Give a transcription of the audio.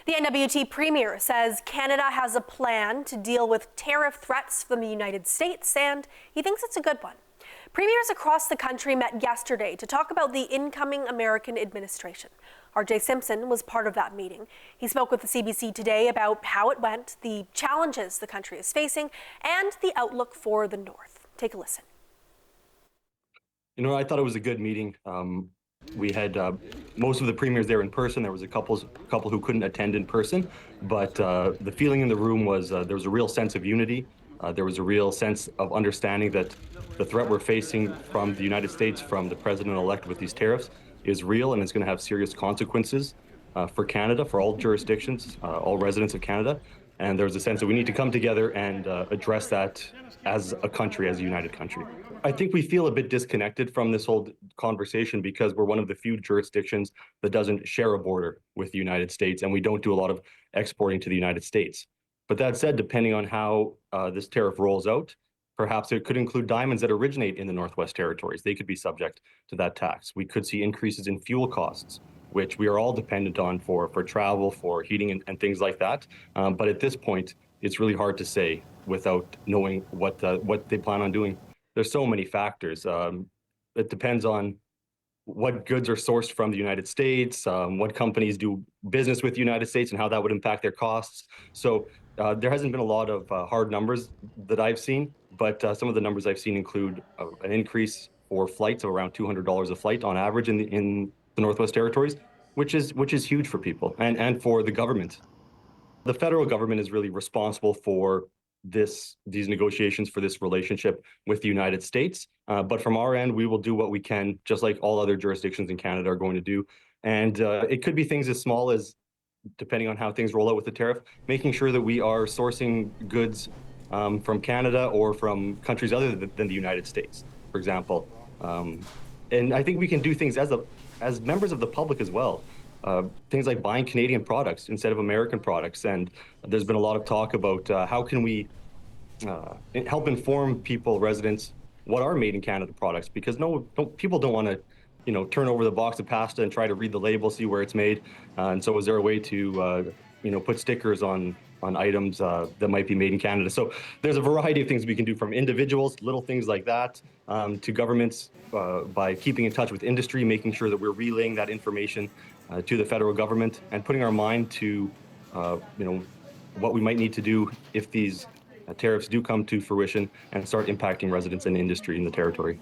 The N.W.T. Premier says Canada has a plan to deal with tariff threats from the United States, and he thinks it's a good one. Premiers across the country met yesterday to talk about the incoming American administration. R.J. Simpson was part of that meeting. He spoke with the CBC today about how it went, the challenges the country is facing, and the outlook for the North. Take a listen. I thought it was a good meeting. We had most of the premiers there in person. There was a couple who couldn't attend in person, but the feeling in the room was there was a real sense of unity. There was a real sense of understanding that the threat we're facing from the United States, from the president-elect with these tariffs, is real and it's going to have serious consequences for Canada, for all jurisdictions, all residents of Canada. And there was a sense that we need to come together and address that as a country, as a united country. I think we feel a bit disconnected from this whole conversation because we're one of the few jurisdictions that doesn't share a border with the United States, and we don't do a lot of exporting to the United States. But that said, depending on how this tariff rolls out, perhaps it could include diamonds that originate in the Northwest Territories. They could be subject to that tax. We could see increases in fuel costs, which we are all dependent on for travel, for heating and things like that. But at this point, it's really hard to say without knowing what they plan on doing. There's so many factors. It depends on what goods are sourced from the United States, what companies do business with the United States, and how that would impact their costs. So there hasn't been a lot of hard numbers that I've seen, but some of the numbers I've seen include an increase for flights of around $200 a flight on average in the Northwest Territories, which is huge for people and for the government. The federal government is really responsible for these negotiations, for this relationship with the United States. But from our end, we will do what we can, just like all other jurisdictions in Canada are going to do. And it could be things as small as, depending on how things roll out with the tariff, making sure that we are sourcing goods from Canada or from countries other than the United States, for example. And I think we can do things as members of the public as well. Things like buying Canadian products instead of American products. And there's been a lot of talk about how can we help inform people, residents, what are made in Canada products, because people don't want to, turn over the box of pasta and try to read the label, see where it's made. And so is there a way to, put stickers on items that might be made in Canada? So there's a variety of things we can do, from individuals, little things like that, to governments by keeping in touch with industry, making sure that we're relaying that information to the federal government and putting our mind to, what we might need to do if these tariffs do come to fruition and start impacting residents and industry in the territory.